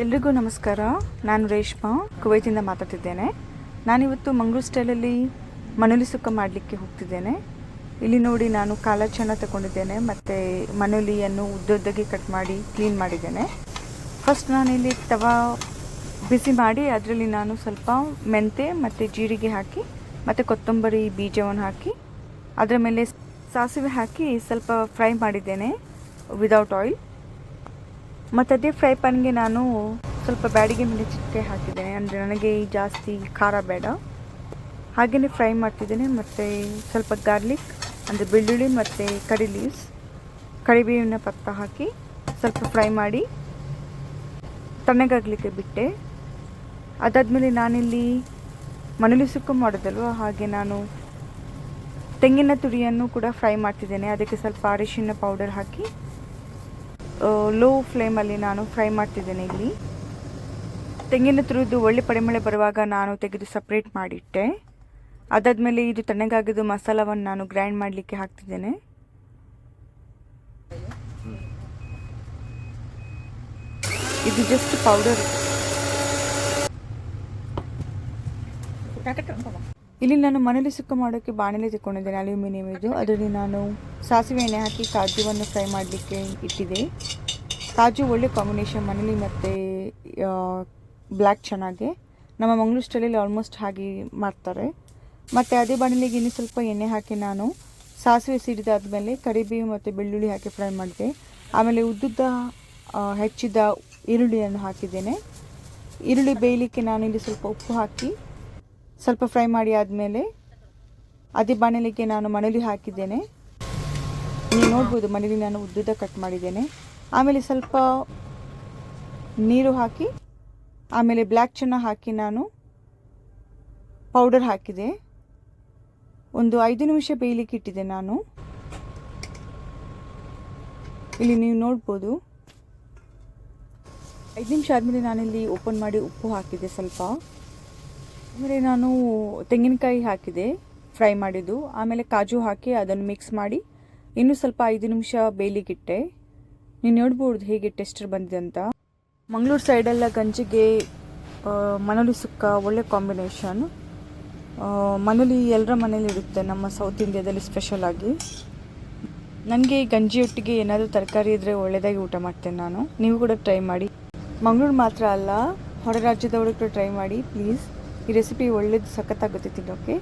ಎಲ್ರಿಗೂ ನಮಸ್ಕಾರ. ನಾನು ರೇಷ್ಮಾ ಕುವೈತಿಂದ ಮಾತಾಡ್ತಿದ್ದೇನೆ. ನಾನಿವತ್ತು ಮಂಗಳೂರು ಸ್ಟೈಲಲ್ಲಿ ಮನೇಲಿ ಸುಕ್ಕ ಮಾಡಲಿಕ್ಕೆ ಹೋಗ್ತಿದ್ದೇನೆ. ಇಲ್ಲಿ ನೋಡಿ, ನಾನು ಕಾಲಚನ ತಗೊಂಡಿದ್ದೇನೆ ಮತ್ತು ಮನೇಲಿಯನ್ನು ಉದ್ದುದ್ದಾಗಿ ಕಟ್ ಮಾಡಿ ಕ್ಲೀನ್ ಮಾಡಿದ್ದೇನೆ. ಫಸ್ಟ್ ನಾನಿಲ್ಲಿ ತವಾ ಬಿಸಿ ಮಾಡಿ ಅದರಲ್ಲಿ ನಾನು ಸ್ವಲ್ಪ ಮೆಂತೆ ಮತ್ತು ಜೀರಿಗೆ ಹಾಕಿ ಮತ್ತು ಕೊತ್ತಂಬರಿ ಬೀಜವನ್ನು ಹಾಕಿ ಅದರ ಮೇಲೆ ಸಾಸಿವೆ ಹಾಕಿ ಸ್ವಲ್ಪ ಫ್ರೈ ಮಾಡಿದ್ದೇನೆ ವಿದೌಟ್ ಆಯಿಲ್. ಮತ್ತು ಅದೇ ಫ್ರೈ ಪ್ಯಾನ್ಗೆ ನಾನು ಸ್ವಲ್ಪ ಬ್ಯಾಡಿಗೆ ಮೆಣಸಿನಕಾಯಿ ಹಾಕಿದ್ದೇನೆ, ಅಂದರೆ ನನಗೆ ಜಾಸ್ತಿ ಖಾರ ಬೇಡ. ಹಾಗೆಯೇ ಫ್ರೈ ಮಾಡ್ತಿದ್ದೇನೆ. ಮತ್ತು ಸ್ವಲ್ಪ ಗಾರ್ಲಿಕ್ ಅಂದರೆ ಬೆಳ್ಳುಳ್ಳಿ ಮತ್ತು ಕರಿ ಲೀವ್ಸ್, ಕರಿಬೇವಿನ ಪತ್ತ ಹಾಕಿ ಸ್ವಲ್ಪ ಫ್ರೈ ಮಾಡಿ ತಣ್ಣಗಾಗಲಿಕ್ಕೆ ಬಿಟ್ಟೆ. ಅದಾದಮೇಲೆ ನಾನಿಲ್ಲಿ ಮನೇಲಿ ಸುಕ್ಕ ಮಾಡೋದಲ್ವ, ಹಾಗೆ ನಾನು ತೆಂಗಿನ ತುರಿಯನ್ನು ಕೂಡ ಫ್ರೈ ಮಾಡ್ತಿದ್ದೇನೆ. ಅದಕ್ಕೆ ಸ್ವಲ್ಪ ಅರಿಶಿನ ಪೌಡರ್ ಹಾಕಿ ಲೋ ಫ್ಲೇಮಲ್ಲಿ ನಾನು ಫ್ರೈ ಮಾಡ್ತಿದ್ದೇನೆ. ಇಲ್ಲಿ ತೆಂಗಿನ ತುರಿದು ಒಳ್ಳೆ ಪರಿಮಳ ಬರುವಾಗ ನಾನು ತೆಗೆದು ಸಪ್ರೇಟ್ ಮಾಡಿಟ್ಟೆ. ಅದಾದಮೇಲೆ ಇದು ತಣ್ಣಗಾಗಿದ್ದು ಮಸಾಲವನ್ನು ನಾನು ಗ್ರೈಂಡ್ ಮಾಡಲಿಕ್ಕೆ ಹಾಕ್ತಿದ್ದೇನೆ. ಇದು ಜಸ್ಟ್ ಪೌಡರ್. ಇಲ್ಲಿ ನಾನು ಮನೇಲಿ ಸುಕ್ಕ ಮಾಡೋಕ್ಕೆ ಬಾಣಲೆ ತಗೊಂಡಿದ್ದೇನೆ, ಅಲ್ಯೂಮಿನಿಯಂ ಇದು. ಅದರಲ್ಲಿ ನಾನು ಸಾಸಿವೆ ಎಣ್ಣೆ ಹಾಕಿ ಕಾಜುವನ್ನು ಫ್ರೈ ಮಾಡಲಿಕ್ಕೆ ಇಟ್ಟಿದೆ. ಕಾಜು ಒಳ್ಳೆ ಕಾಂಬಿನೇಷನ್ ಮನೇಲಿ ಮತ್ತು ಬ್ಲ್ಯಾಕ್ ಚೆನ್ನಾಗೆ. ನಮ್ಮ ಮಂಗಳೂರು ಸ್ಟೈಲಲ್ಲಿ ಆಲ್ಮೋಸ್ಟ್ ಹಾಗೆ ಮಾಡ್ತಾರೆ. ಮತ್ತು ಅದೇ ಬಾಣಲೆಗೆ ಇನ್ನೂ ಸ್ವಲ್ಪ ಎಣ್ಣೆ ಹಾಕಿ ನಾನು ಸಾಸಿವೆ ಸಿಡಿದಾದ್ಮೇಲೆ ಕರಿಬೇವು ಮತ್ತು ಬೆಳ್ಳುಳ್ಳಿ ಹಾಕಿ ಫ್ರೈ ಮಾಡಿದೆ. ಆಮೇಲೆ ಉದ್ದುದ್ದ ಹೆಚ್ಚಿದ ಈರುಳ್ಳಿಯನ್ನು ಹಾಕಿದ್ದೇನೆ. ಈರುಳ್ಳಿ ಬೇಯಲಿಕ್ಕೆ ನಾನು ಇಲ್ಲಿ ಸ್ವಲ್ಪ ಉಪ್ಪು ಹಾಕಿ ಸ್ವಲ್ಪ ಫ್ರೈ ಮಾಡಿ ಆದಮೇಲೆ ಅದೇ ಬಾಣಲೆಗೆ ನಾನು ಮನೇಲಿ ಹಾಕಿದ್ದೇನೆ. ನೀವು ನೋಡ್ಬೋದು, ಮನೇಲಿ ನಾನು ಉದ್ದುದ್ದ ಕಟ್ ಮಾಡಿದ್ದೇನೆ. ಆಮೇಲೆ ಸ್ವಲ್ಪ ನೀರು ಹಾಕಿ ಆಮೇಲೆ ಬ್ಲ್ಯಾಕ್ ಚೆನ್ನ ಹಾಕಿ ನಾನು ಪೌಡರ್ ಹಾಕಿದೆ. ಒಂದು 5 ನಿಮಿಷ ಬೇಯಲಿಕ್ಕೆ ಇಟ್ಟಿದ್ದೆ ನಾನು. ಇಲ್ಲಿ ನೀವು ನೋಡ್ಬೋದು. 5 ನಿಮಿಷ ಆದಮೇಲೆ ನಾನಿಲ್ಲಿ ಓಪನ್ ಮಾಡಿ ಉಪ್ಪು ಹಾಕಿದೆ ಸ್ವಲ್ಪ. ಆಮೇಲೆ ನಾನು ತೆಂಗಿನಕಾಯಿ ಹಾಕಿದೆ ಫ್ರೈ ಮಾಡಿದ್ದು. ಆಮೇಲೆ ಕಾಜು ಹಾಕಿ ಅದನ್ನು ಮಿಕ್ಸ್ ಮಾಡಿ ಇನ್ನೂ ಸ್ವಲ್ಪ 5 ನಿಮಿಷ ಬೇಯಲಿಕ್ಕಿಟ್ಟೆ. ನೀವು ನೋಡ್ಬೋದು ಹೇಗೆ ಟೆಸ್ಟರ್ ಬಂದಿದೆ ಅಂತ. ಮಂಗಳೂರು ಸೈಡೆಲ್ಲ ಗಂಜಿಗೆ ಮನೇಲಿ ಸುಕ್ಕ ಒಳ್ಳೆ ಕಾಂಬಿನೇಷನ್. ಮನೇಲಿ ಎಲ್ಲರ ಮನೇಲಿ ಇರುತ್ತೆ, ನಮ್ಮ ಸೌತ್ ಇಂಡಿಯಾದಲ್ಲಿ ಸ್ಪೆಷಲ್ ಆಗಿ. ನನಗೆ ಗಂಜಿಯೊಟ್ಟಿಗೆ ಏನಾದರೂ ತರಕಾರಿ ಇದ್ದರೆ ಒಳ್ಳೆಯದಾಗಿ ಊಟ ಮಾಡ್ತೇನೆ ನಾನು. ನೀವು ಕೂಡ ಟ್ರೈ ಮಾಡಿ. ಮಂಗಳೂರು ಮಾತ್ರ ಅಲ್ಲ, ಹೊರ ರಾಜ್ಯದವರು ಕೂಡ ಟ್ರೈ ಮಾಡಿ ಪ್ಲೀಸ್. ಈ ರೆಸಿಪಿ ಒಳ್ಳೇದು, ಸಖತ್ತಾಗುತ್ತೆ ತಿನ್ನೋಕ್ಕೆ.